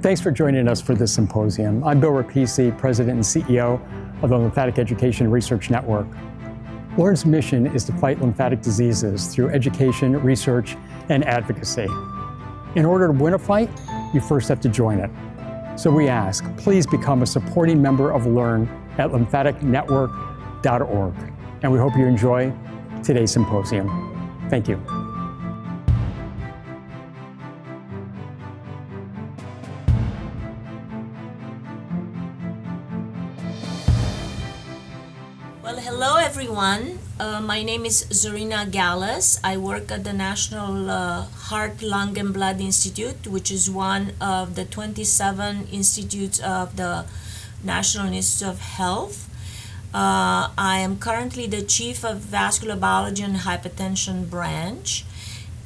Thanks for joining us for this symposium. I'm Bill Rapisi, President and CEO of the Lymphatic Education Research Network. LE&RN's mission is to fight lymphatic diseases through education, research, and advocacy. In order to win a fight, you first have to join it. So we ask, please become a supporting member of LE&RN at lymphaticnetwork.org. And we hope you enjoy today's symposium. Thank you. Well, hello everyone. My name is Zorina Galis. I work at the National Heart, Lung, and Blood Institute, which is one of the 27 institutes of the National Institute of Health. I am currently the Chief of Vascular Biology and Hypertension Branch,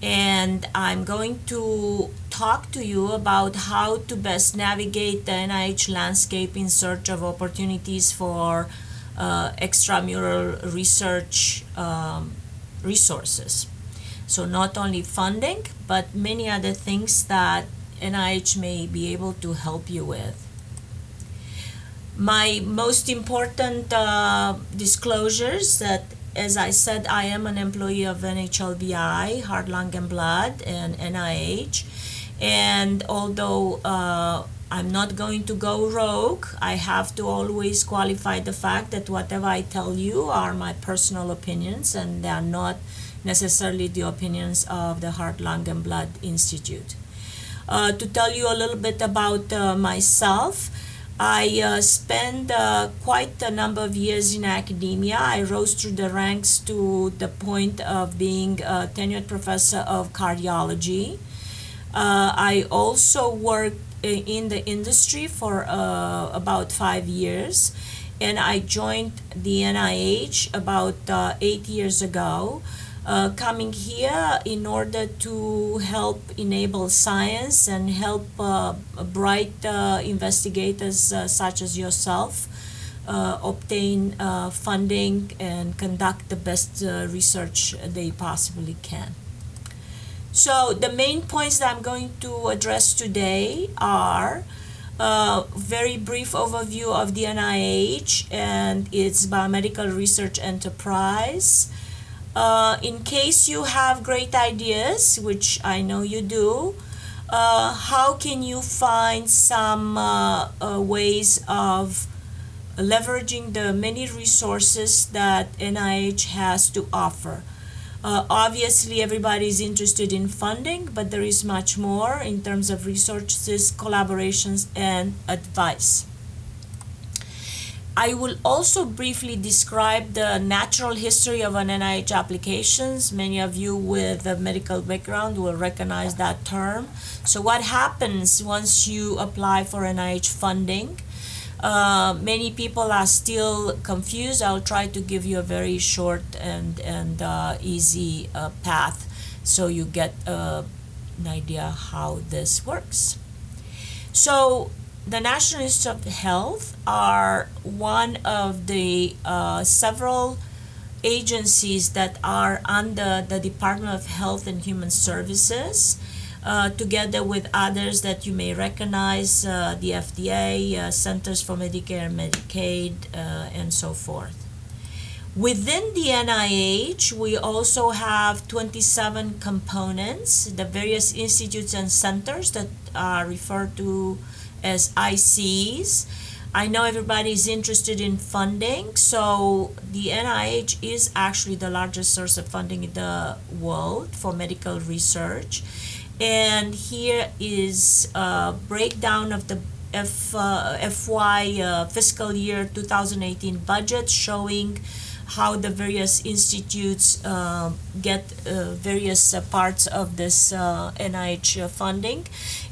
and I'm going to talk to you about how to best navigate the NIH landscape in search of opportunities for extramural research resources. So not only funding, but many other things that NIH may be able to help you with. My most important disclosures that, as I said, I am an employee of NHLBI, Heart, Lung, and Blood, and NIH. And although I'm not going to go rogue, I have to always qualify the fact that whatever I tell you are my personal opinions, and they are not necessarily the opinions of the Heart, Lung, and Blood Institute. To tell you a little bit about myself, I spent quite a number of years in academia. I rose through the ranks to the point of being a tenured professor of cardiology. I also worked in the industry for about 5 years, and I joined the NIH about 8 years ago, coming here in order to help enable science and help bright investigators such as yourself obtain funding and conduct the best research they possibly can. So the main points that I'm going to address today are a very brief overview of the NIH and its biomedical research enterprise. In case you have great ideas, which I know you do, how can you find some ways of leveraging the many resources that NIH has to offer? Obviously, everybody is interested in funding, but there is much more in terms of resources, collaborations, and advice. I will also briefly describe the natural history of an NIH applications. Many of you with a medical background will recognize that term. So what happens once you apply for NIH funding? Many people are still confused. I'll try to give you a very short and easy path so you get an idea how this works. So the National Institute of Health are one of the several agencies that are under the Department of Health and Human Services, together with others that you may recognize, the FDA, Centers for Medicare and Medicaid, and so forth. Within the NIH, we also have 27 components, the various institutes and centers that are referred to as ICs. I know everybody is interested in funding, so the NIH is actually the largest source of funding in the world for medical research. And here is a breakdown of the FY fiscal year 2018 budget, showing how the various institutes get various parts of this NIH funding.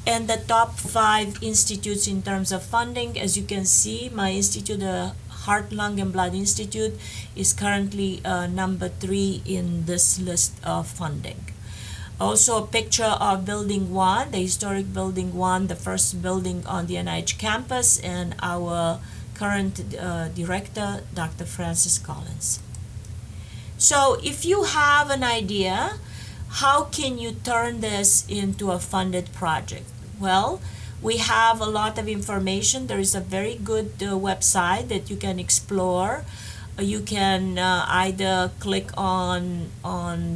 And the top 5 institutes in terms of funding, as you can see, my institute, the Heart, Lung, and Blood Institute, is currently number 3 in this list of funding. Also a picture of Building 1, the historic Building 1, the first building on the NIH campus, and our current director, Dr. Francis Collins. So if you have an idea, how can you turn this into a funded project? Well, We have a lot of information. There is a very good website that you can explore. You can either click on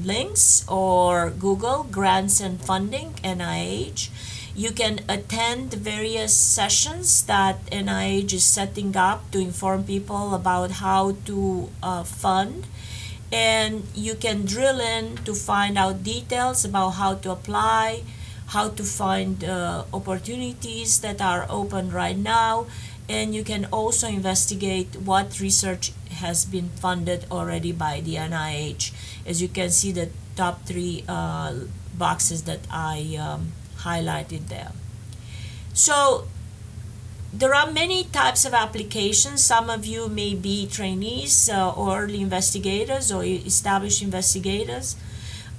links or Google grants and funding, NIH. You can attend various sessions that NIH is setting up to inform people about how to fund. And you can drill in to find out details about how to apply, how to find opportunities that are open right now, and you can also investigate what research has been funded already by the NIH. As you can see, the top three boxes that I highlighted there. So there are many types of applications. Some of you may be trainees or early investigators or established investigators.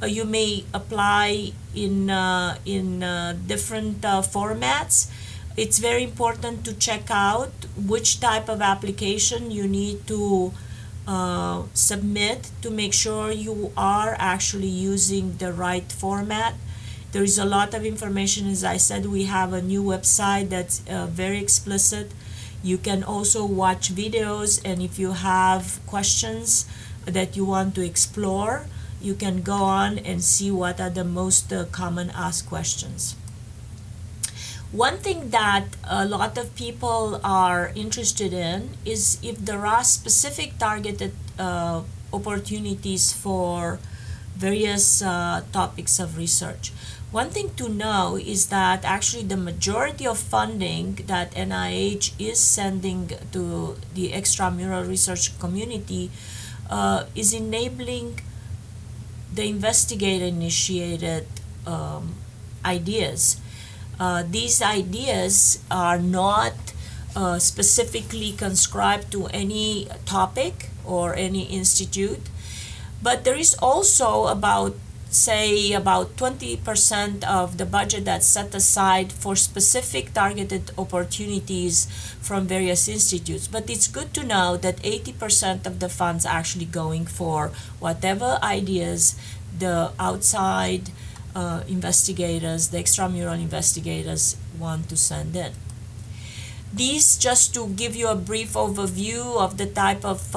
You may apply in different formats. It's very important to check out which type of application you need to submit to make sure you are actually using the right format. There is a lot of information. As I said, we have a new website that's very explicit. You can also watch videos, and if you have questions that you want to explore, you can go on and see what are the most common asked questions. One thing that a lot of people are interested in is if there are specific targeted opportunities for various topics of research. One thing to know is that actually the majority of funding that NIH is sending to the extramural research community is enabling the investigator initiated ideas. These ideas are not specifically conscribed to any topic or any institute, but there is also about 20% of the budget that's set aside for specific targeted opportunities from various institutes. But it's good to know that 80% of the funds are actually going for whatever ideas the outside investigators, the extramural investigators want to send in. These, just to give you a brief overview of the type of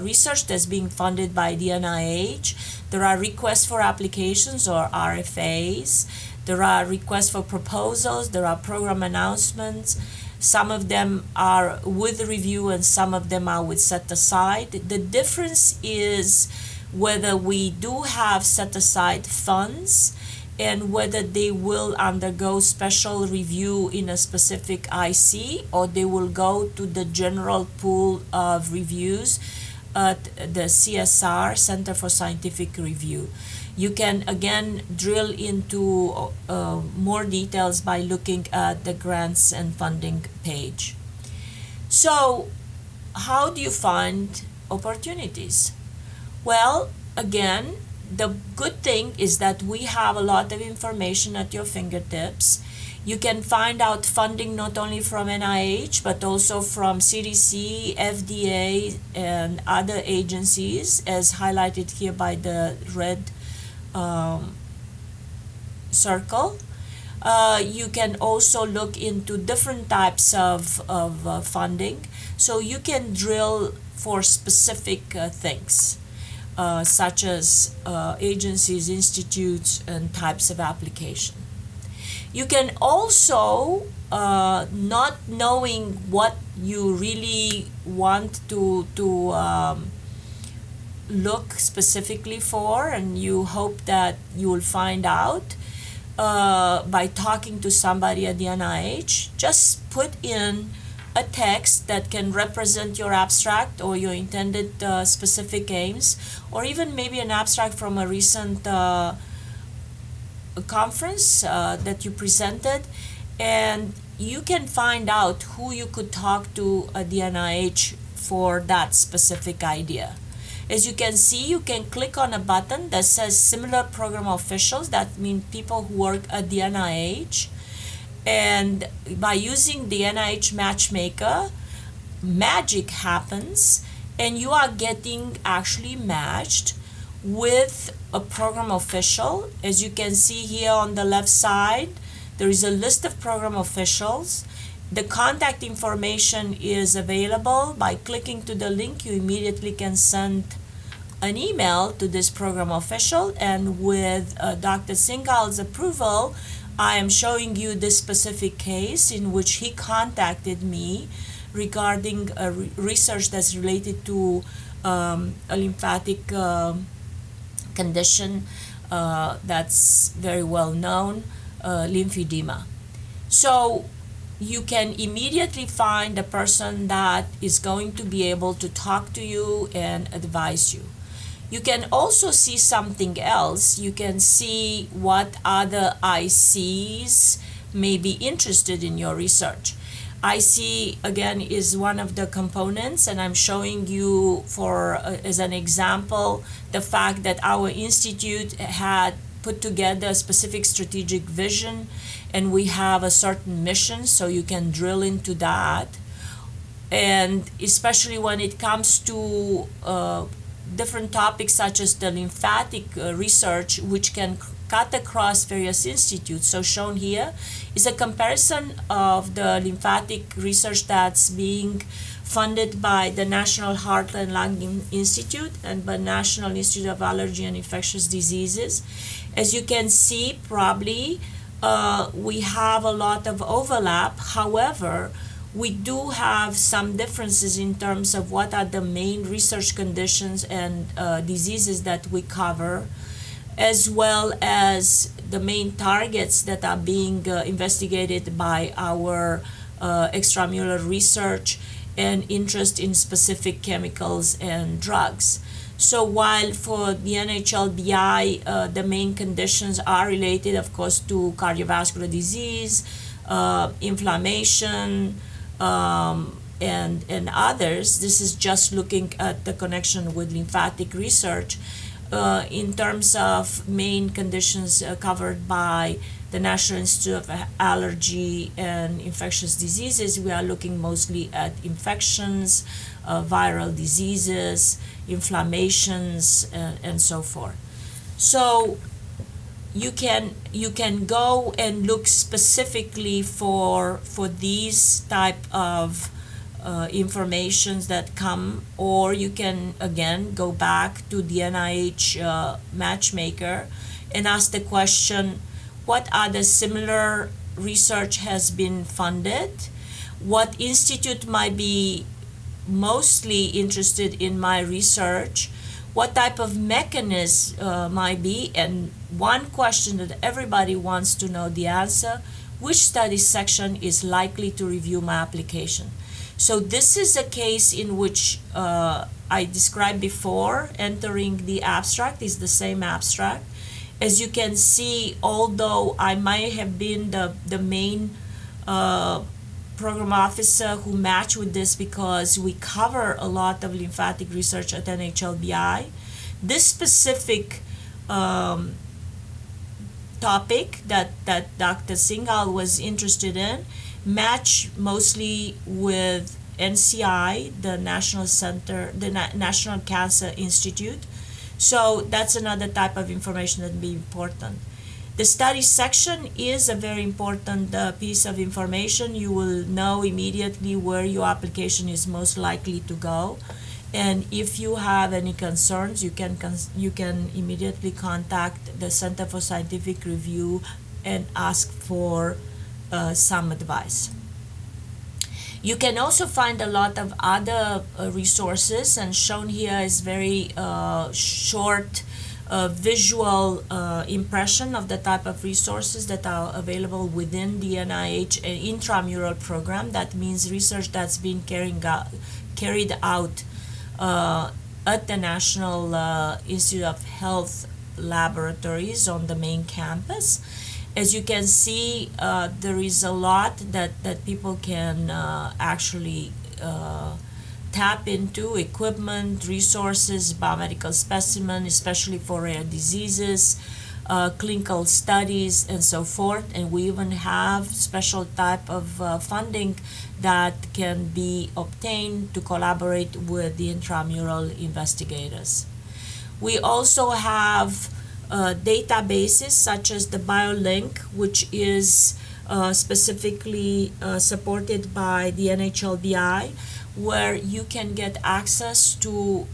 research that's being funded by the NIH. There are requests for applications or RFAs. There are requests for proposals. There are program announcements. Some of them are with review and some of them are with set aside. The difference is whether we do have set aside funds and whether they will undergo special review in a specific IC or they will go to the general pool of reviews at the CSR, Center for Scientific Review. You can again drill into more details by looking at the grants and funding page. So how do you find opportunities? Well, again, the good thing is that we have a lot of information at your fingertips. You can find out funding not only from NIH, but also from CDC, FDA, and other agencies, as highlighted here by the red circle. You can also look into different types of funding, so you can drill for specific things. Such as agencies, institutes, and types of application. You can also, not knowing what you really want to look specifically for, and you hope that you will find out by talking to somebody at the NIH, just put in a text that can represent your abstract or your intended specific aims, or even maybe an abstract from a recent conference that you presented, and you can find out who you could talk to at the NIH for that specific idea. As you can see, you can click on a button that says similar program officials. That means people who work at the NIH. And by using the NIH Matchmaker, magic happens and you are getting actually matched with a program official. As you can see here on the left side, There is a list of program officials. The contact information is available. By clicking to the link, you immediately can send an email to this program official, and with Dr. Singhaal's approval, I am showing you this specific case in which he contacted me regarding research that's related to a lymphatic condition that's very well known, lymphedema. So you can immediately find a person that is going to be able to talk to you and advise you. You can also see something else. You can see what other ICs may be interested in your research. IC, again, is one of the components, and I'm showing you as an example, the fact that our institute had put together a specific strategic vision, and we have a certain mission, so you can drill into that. And especially when it comes to different topics such as the lymphatic research, which can cut across various institutes. So shown here is a comparison of the lymphatic research that's being funded by the National Heart and Lung Institute and the National Institute of Allergy and Infectious Diseases. As you can see, probably we have a lot of overlap. However, we do have some differences in terms of what are the main research conditions and diseases that we cover, as well as the main targets that are being investigated by our extramural research and interest in specific chemicals and drugs. So while for the NHLBI, the main conditions are related, of course, to cardiovascular disease, inflammation, and others, this is just looking at the connection with lymphatic research. In terms of main conditions covered by the National Institute of Allergy and Infectious Diseases, we are looking mostly at infections, viral diseases, inflammations, and so forth. So you can go and look specifically for these type of informations that come, or you can again go back to the NIH matchmaker and ask the question, what other similar research has been funded? What institute might be mostly interested in my research? What type of mechanism might be? And one question that everybody wants to know the answer, which study section is likely to review my application? So this is a case in which I described before. Entering the abstract is the same abstract. As you can see, although I might have been the main program officer who matched with this because we cover a lot of lymphatic research at NHLBI, this specific topic that Dr. Singhaal was interested in match mostly with NCI, the National Center, the National Cancer Institute. So that's another type of information that would be important. The study section is a very important piece of information. You will know immediately where your application is most likely to go. And if you have any concerns, you can immediately contact the Center for Scientific Review and ask for some advice. You can also find a lot of other resources, and shown here is very short visual impression of the type of resources that are available within the NIH Intramural program. That means research that's been carried out at the National Institute of Health laboratories on the main campus. As you can see, there is a lot that people can actually tap into: equipment, resources, biomedical specimen, especially for rare diseases, clinical studies, and so forth. And we even have special type of funding that can be obtained to collaborate with the intramural investigators. We also have databases such as the BioLink, which is specifically supported by the NHLBI, where you can get access to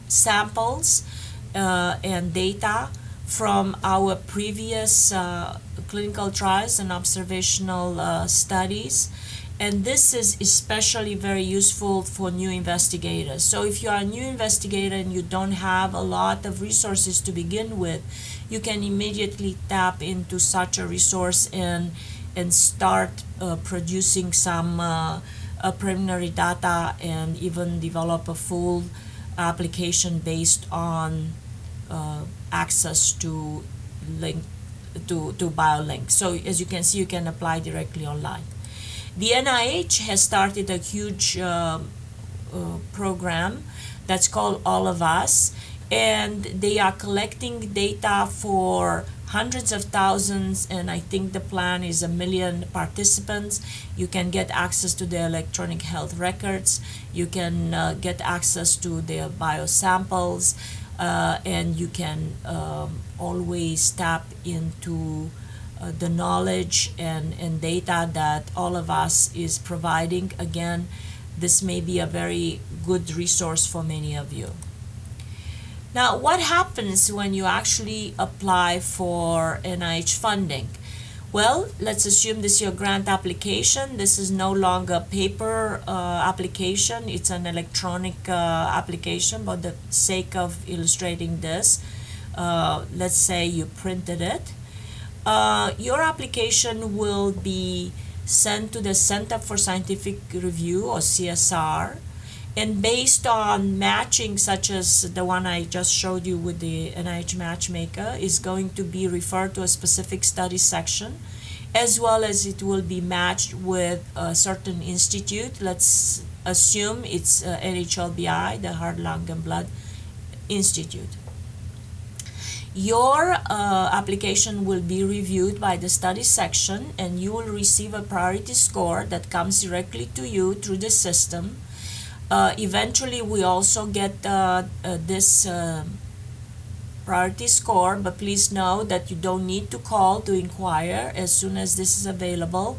samples and data from our previous clinical trials and observational studies. And this is especially very useful for new investigators. So if you are a new investigator and you don't have a lot of resources to begin with, you can immediately tap into such a resource and start producing some preliminary data and even develop a full application based on access to BioLink. So as you can see, you can apply directly online. The NIH has started a huge program that's called All of Us, and they are collecting data for hundreds of thousands, and I think the plan is 1 million participants. You can get access to their electronic health records. You can get access to their biosamples, and you can always tap into the knowledge and data that All of Us is providing. Again, this may be a very good resource for many of you. Now, what happens when you actually apply for NIH funding? Well, let's assume this is your grant application. This is no longer paper application. It's an electronic application. For the sake of illustrating this, let's say you printed it. Your application will be sent to the Center for Scientific Review, or CSR, and based on matching such as the one I just showed you with the NIH Matchmaker, is going to be referred to a specific study section, as well as it will be matched with a certain institute. Let's assume it's NHLBI, the Heart, Lung, and Blood Institute. Your application will be reviewed by the study section, and you will receive a priority score that comes directly to you through the system. Eventually, we also get this priority score, but please know that you don't need to call to inquire. As soon as this is available,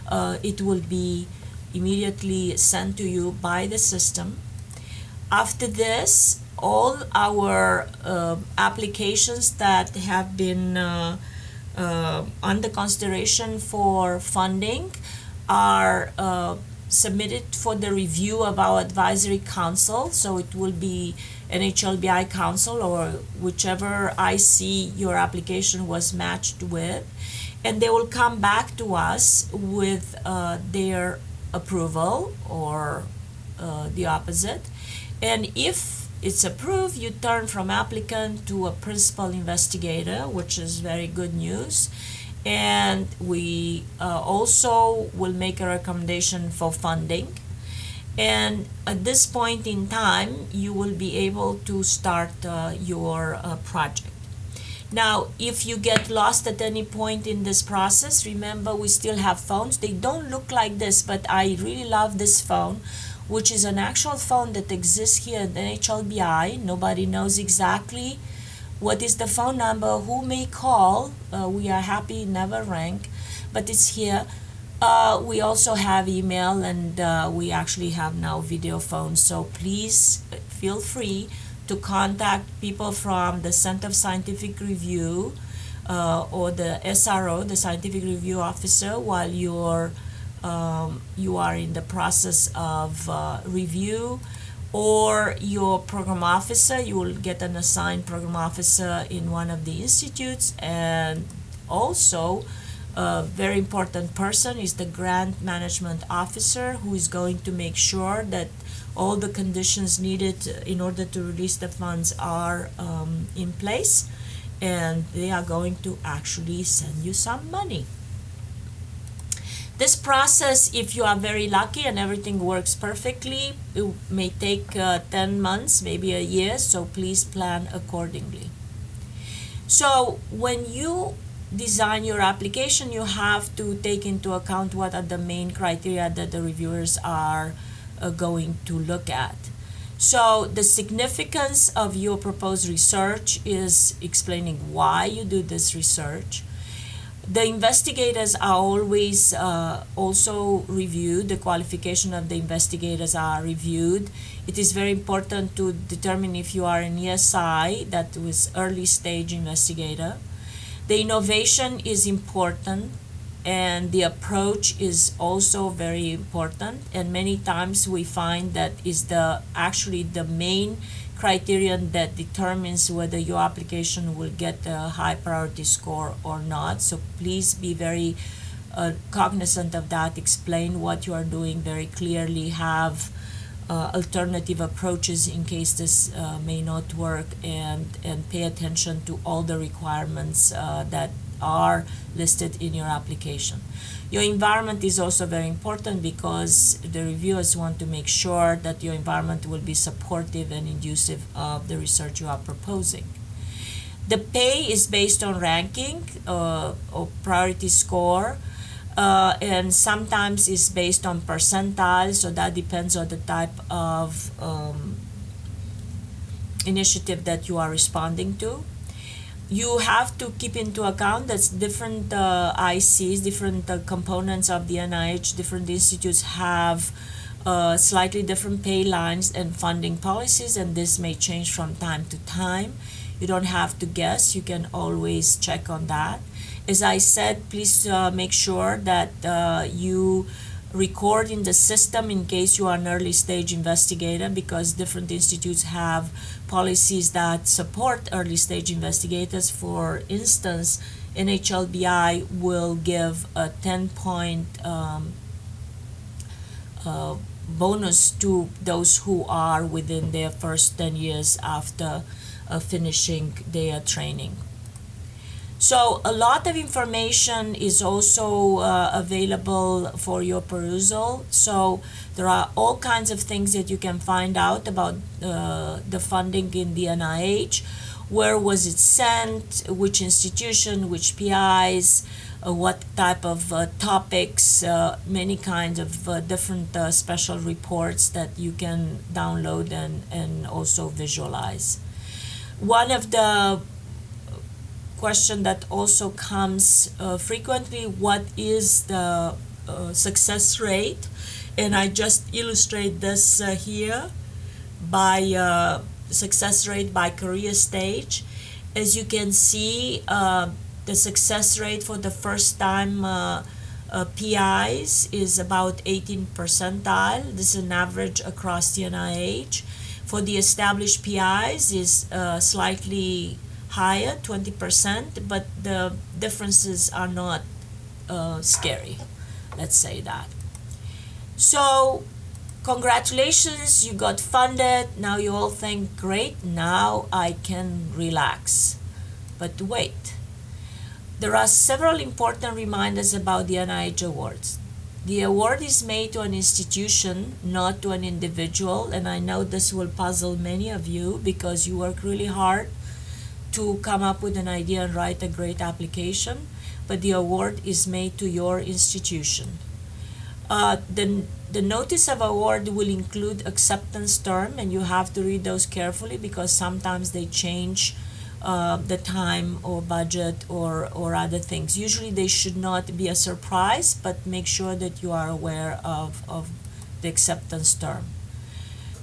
it will be immediately sent to you by the system. After this, all our applications that have been under consideration for funding are submitted for the review of our advisory council. So it will be NHLBI council or whichever IC your application was matched with, and they will come back to us with their approval or the opposite. And if it's approved, you turn from applicant to a principal investigator, which is very good news. And we also will make a recommendation for funding. And at this point in time, you will be able to start your project. Now, if you get lost at any point in this process, remember we still have phones. They don't look like this, but I really love this phone, which is an actual phone that exists here at NHLBI. Nobody knows exactly what is the phone number, who may call. We are happy, never rang, but it's here. We also have email, and we actually have now video phones. So please feel free to contact people from the Center of Scientific Review or the SRO, the Scientific Review Officer, while you are in the process of review, or your program officer. You will get an assigned program officer in one of the institutes. And also a very important person is the grant management officer, who is going to make sure that all the conditions needed in order to release the funds are in place, and they are going to actually send you some money. This process, if you are very lucky and everything works perfectly, it may take 10 months, maybe a year, so please plan accordingly. So when you design your application, you have to take into account what are the main criteria that the reviewers are going to look at. So the significance of your proposed research is explaining why you do this research. The investigators are always also reviewed. The qualification of the investigators are reviewed. It is very important to determine if you are an ESI, that was early stage investigator. The innovation is important, and the approach is also very important. And many times we find that is actually the main criterion that determines whether your application will get a high priority score or not. So please be very cognizant of that. Explain what you are doing very clearly. Have alternative approaches in case this may not work, and pay attention to all the requirements that are listed in your application. Your environment is also very important because the reviewers want to make sure that your environment will be supportive and conducive of the research you are proposing. The pay is based on ranking or priority score, and sometimes is based on percentiles, so that depends on the type of initiative that you are responding to. You have to keep into account that different ICs, different components of the NIH, different institutes have slightly different pay lines and funding policies, and this may change from time to time. You don't have to guess. You can always check on that. As I said, please make sure that you record in the system in case you are an early stage investigator, because different institutes have policies that support early stage investigators. For instance, NHLBI will give a 10-point bonus to those who are within their first 10 years after finishing their training. So a lot of information is also available for your perusal. So there are all kinds of things that you can find out about the funding in the NIH. Where was it sent? Which institution? Which PIs? What type of topics? Many kinds of different special reports that you can download and also visualize. One of the question that also comes frequently, what is the success rate? And I just illustrate this here by success rate by career stage. As you can see, the success rate for the first time PIs is about 18 percentile. This is an average across the NIH. For the established PIs is slightly higher, 20%, but the differences are not scary, let's say that. So congratulations, you got funded. Now you all think, great, now I can relax. But wait, there are several important reminders about the NIH Awards. The award is made to an institution, not to an individual, and I know this will puzzle many of you because you work really hard to come up with an idea and write a great application, but the award is made to your institution. The notice of award will include acceptance term, and you have to read those carefully because sometimes they change the time or budget or other things. Usually they should not be a surprise, but make sure that you are aware of the acceptance term.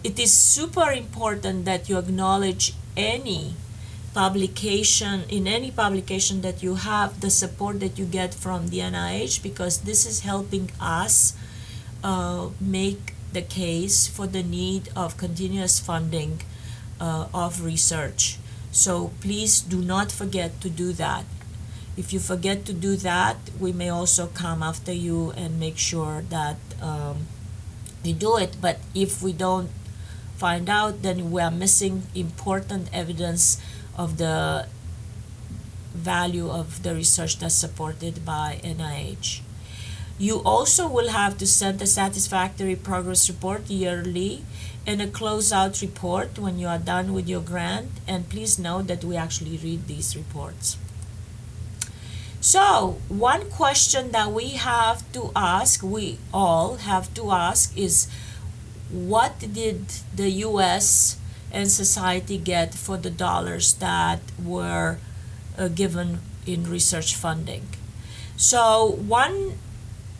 It is super important that you acknowledge any publication that you have, the support that you get from the NIH, because this is helping us make the case for the need of continuous funding of research. So please do not forget to do that. If you forget to do that, we may also come after you and make sure that you do it. But if we don't find out, then we are missing important evidence of the value of the research that's supported by NIH. You also will have to send a satisfactory progress report yearly and a closeout report when you are done with your grant, and please note that we actually read these reports. So one question that we have to ask, we all have to ask, is what did the US and society get for the dollars that were given in research funding? So one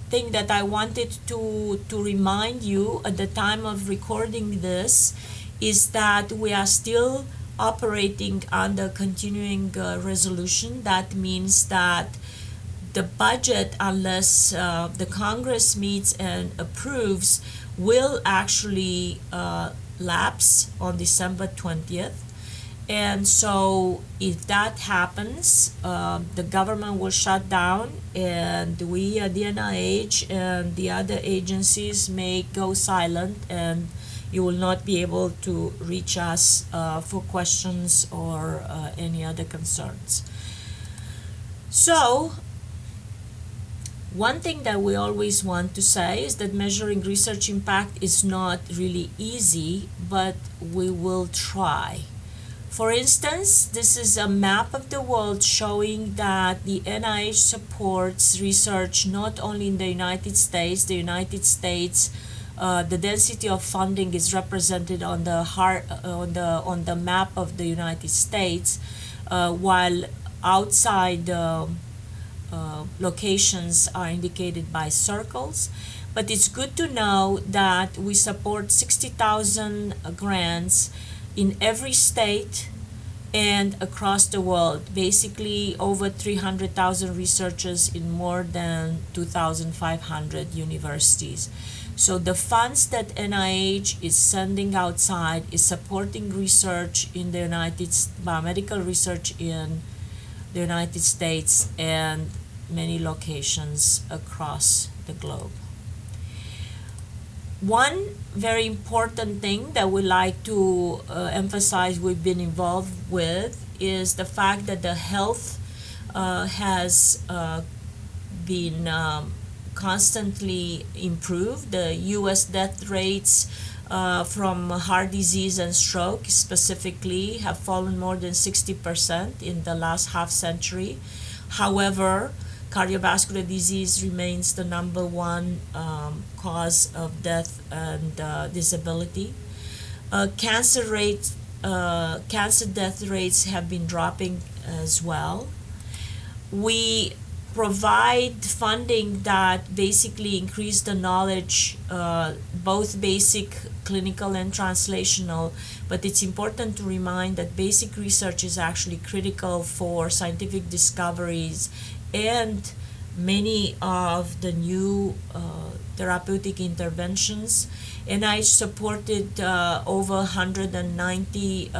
thing that I wanted to remind you at the time of recording this is that we are still operating under continuing resolution. That means that the budget, unless the Congress meets and approves, will actually lapse on December 20th. And so if that happens, the government will shut down, and we at the NIH and the other agencies may go silent, and you will not be able to reach us for questions or any other concerns. So one thing that we always want to say is that measuring research impact is not really easy, but we will try. For instance, this is a map of the world showing that the NIH supports research not only in the United States. The United States, the density of funding is represented on the map of the United States, while outside locations are indicated by circles. But it's good to know that we support 60,000 grants in every state and across the world, basically over 300,000 researchers in more than 2,500 universities. So the funds that NIH is sending outside is supporting research in the biomedical research in the United States and many locations across the globe. One very important thing that we like to emphasize we've been involved with is the fact that the health has been constantly improved. The U.S. death rates from heart disease and stroke specifically have fallen more than 60% in the last half century. However, cardiovascular disease remains the number one cause of death and disability. Cancer death rates have been dropping as well. We provide funding that basically increase the knowledge, both basic, clinical, and translational, but it's important to remind that basic research is actually critical for scientific discoveries and many of the new therapeutic interventions. NIH supported over 190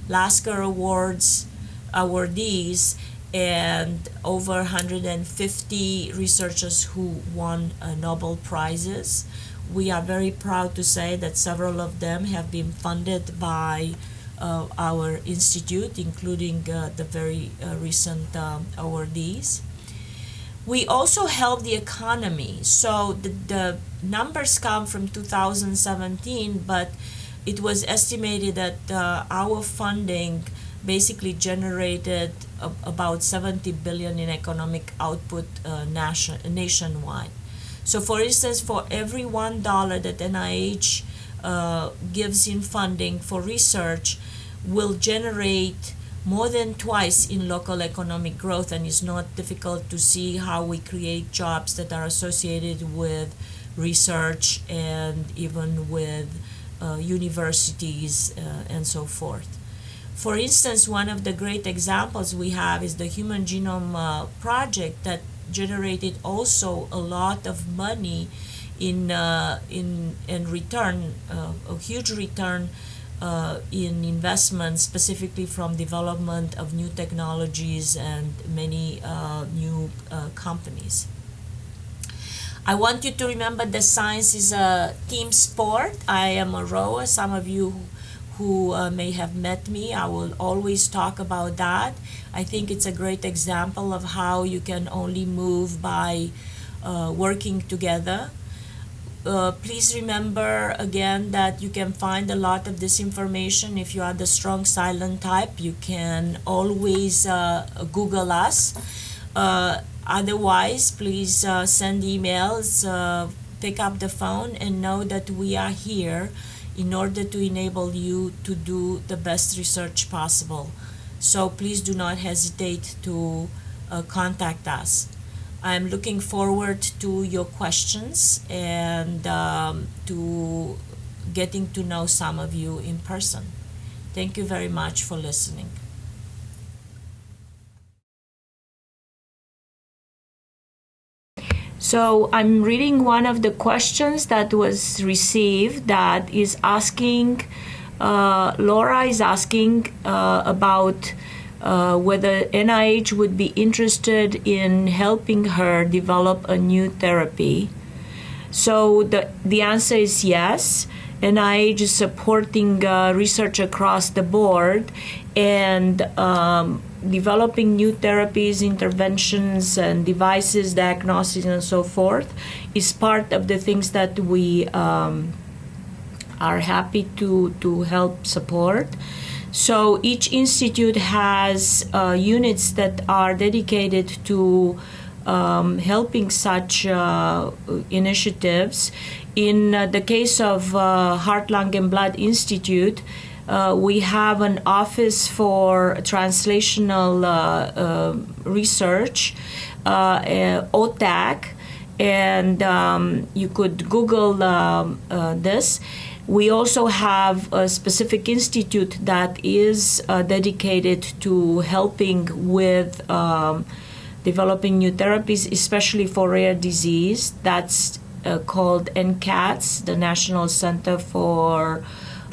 Lasker Awards awardees and over 150 researchers who won Nobel Prizes. We are very proud to say that several of them have been funded by our institute, including the very recent awardees. We also help the economy. So the numbers come from 2017, but it was estimated that our funding basically generated about 70 billion in economic output nationwide. So for instance, for every $1 that NIH gives in funding for research will generate more than twice in local economic growth, and it's not difficult to see how we create jobs that are associated with research and even with universities and so forth. For instance, one of the great examples we have is the Human Genome Project that generated also a lot of money in return, a huge return in investment, specifically from development of new technologies and many new companies. I want you to remember that science is a team sport. I am a rower. Some of you who may have met me, I will always talk about that. I think it's a great example of how you can only move by working together. Please remember again that you can find a lot of this information. If you are the strong silent type, you can always Google us. Otherwise, please send emails, pick up the phone, and know that we are here in order to enable you to do the best research possible. So please do not hesitate to contact us. I'm looking forward to your questions and to getting to know some of you in person. Thank you very much for listening. So I'm reading one of the questions that was received that is asking, Laura is asking about whether NIH would be interested in helping her develop a new therapy. So the answer is yes. NIH is supporting research across the board, and developing new therapies, interventions, and devices, diagnosis, and so forth is part of the things that we are happy to help support. So each institute has units that are dedicated to helping such initiatives. In the case of Heart, Lung, and Blood Institute, we have an office for translational research, OTAC, and you could Google this. We also have a specific institute that is dedicated to helping with developing new therapies, especially for rare disease. That's called NCATS, the National Center for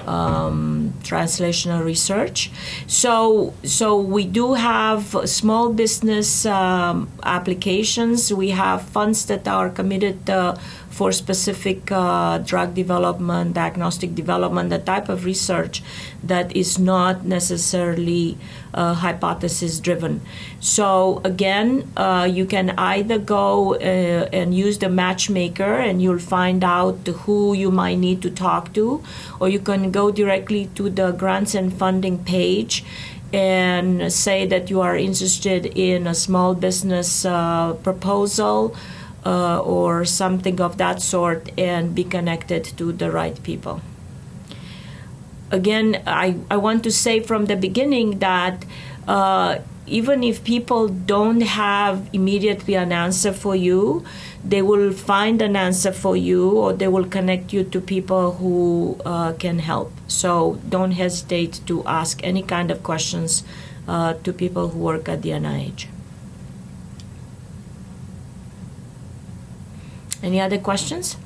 Translational Research. So we do have small business applications. We have funds that are committed for specific drug development, diagnostic development, the type of research that is not necessarily hypothesis driven. So again, you can either go and use the matchmaker and you'll find out who you might need to talk to, or you can go directly to the grants and funding page and say that you are interested in a small business proposal or something of that sort, and be connected to the right people. Again, I want to say from the beginning that even if people don't have immediately an answer for you, they will find an answer for you, or they will connect you to people who can help. So don't hesitate to ask any kind of questions to people who work at the NIH. Any other questions?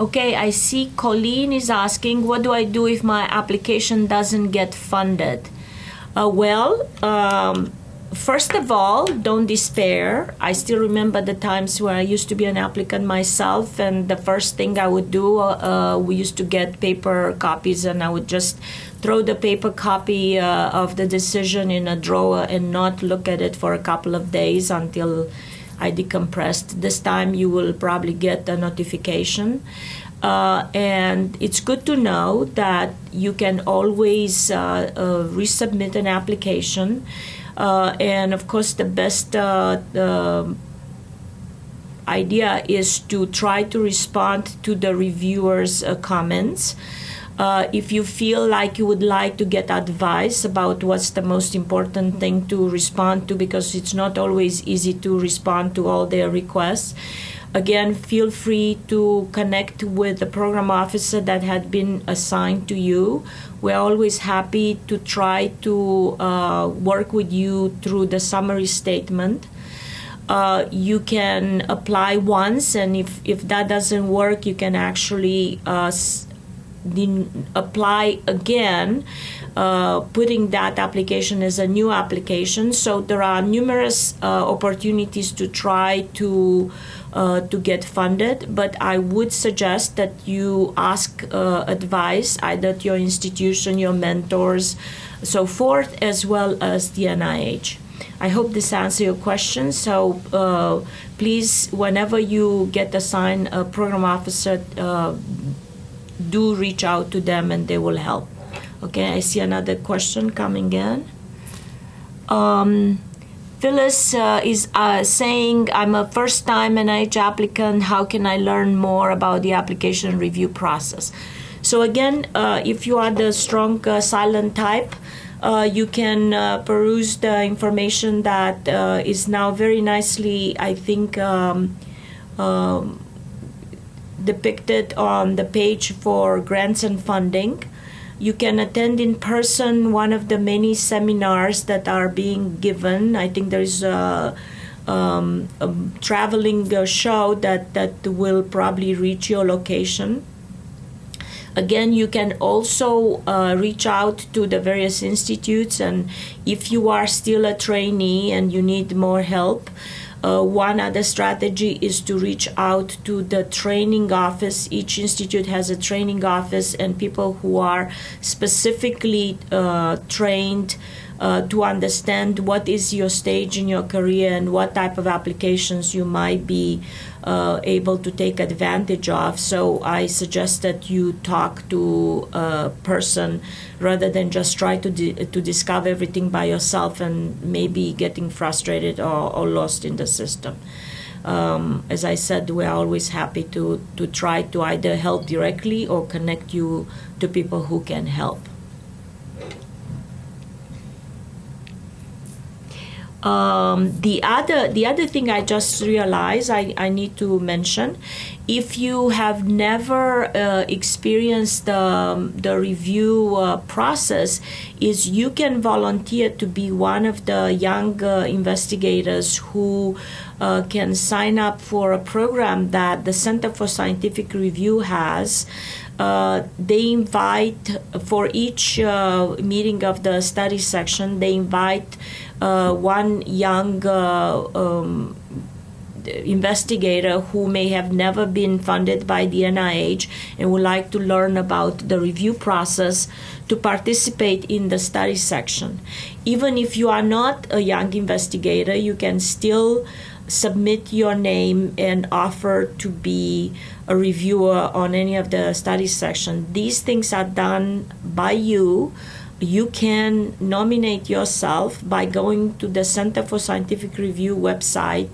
Okay, I see Colleen is asking, what do I do if my application doesn't get funded? First of all, don't despair. I still remember the times where I used to be an applicant myself, and the first thing I would do, we used to get paper copies, and I would just throw the paper copy of the decision in a drawer and not look at it for a couple of days until I decompressed. This time you will probably get a notification. And it's good to know that you can always resubmit an application. And of course, the best idea is to try to respond to the reviewers' comments. If you feel like you would like to get advice about what's the most important thing to respond to, because it's not always easy to respond to all their requests, again, feel free to connect with the program officer that had been assigned to you. We're always happy to try to work with you through the summary statement. You can apply once, and if that doesn't work, you can actually apply again, putting that application as a new application. So there are numerous opportunities to try to get funded, but I would suggest that you ask advice either to your institution, your mentors, so forth, as well as the NIH. I hope this answers your question. So please, whenever you get assigned a program officer, do reach out to them and they will help. Okay, I see another question coming in. Phyllis is saying, I'm a first-time NIH applicant. How can I learn more about the application review process? So again, if you are the strong silent type, you can peruse the information that is now very nicely, I think, depicted on the page for grants and funding. You can attend in person one of the many seminars that are being given. I think there's a traveling show that will probably reach your location. Again, you can also reach out to the various institutes, and if you are still a trainee and you need more help, one other strategy is to reach out to the training office. Each institute has a training office, and people who are specifically trained to understand what is your stage in your career and what type of applications you might be able to take advantage of. So I suggest that you talk to a person rather than just try to discover everything by yourself and maybe getting frustrated or lost in the system. As I said, we're always happy to try to either help directly or connect you to people who can help. The other thing I just realized I need to mention, if you have never experienced the review process, is you can volunteer to be one of the young investigators who can sign up for a program that the Center for Scientific Review has. They invite, for each meeting of the study section, they invite one young investigator who may have never been funded by the NIH and would like to learn about the review process to participate in the study section. Even if you are not a young investigator, you can still submit your name and offer to be a reviewer on any of the study section. These things are done by you. You can nominate yourself by going to the Center for Scientific Review website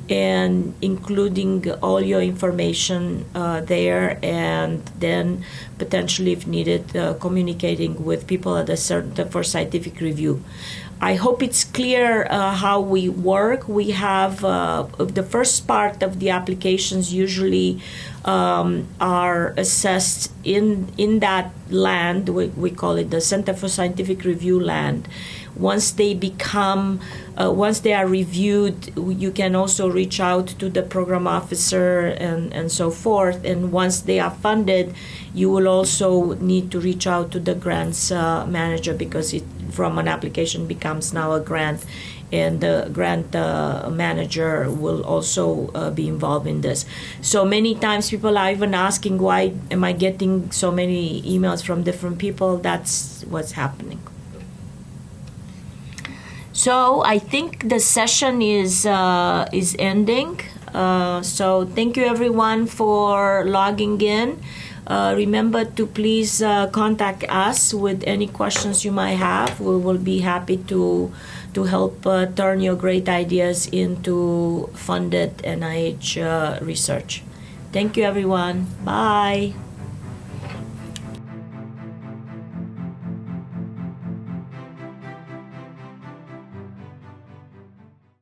and including all your information there, and then potentially, if needed, communicating with people at the Center for Scientific Review. I hope it's clear how we work. We have the first part of the applications usually are assessed in that land. We call it the Center for Scientific Review land. Once they are reviewed, you can also reach out to the program officer and so forth. And once they are funded, you will also need to reach out to the grants manager, because it from an application becomes now a grant, and the grant manager will also be involved in this. So many times people are even asking, why am I getting so many emails from different people? That's what's happening. So I think the session is ending. So thank you everyone for logging in. Remember to please contact us with any questions you might have. We will be happy to help turn your great ideas into funded NIH research. Thank you everyone. Bye.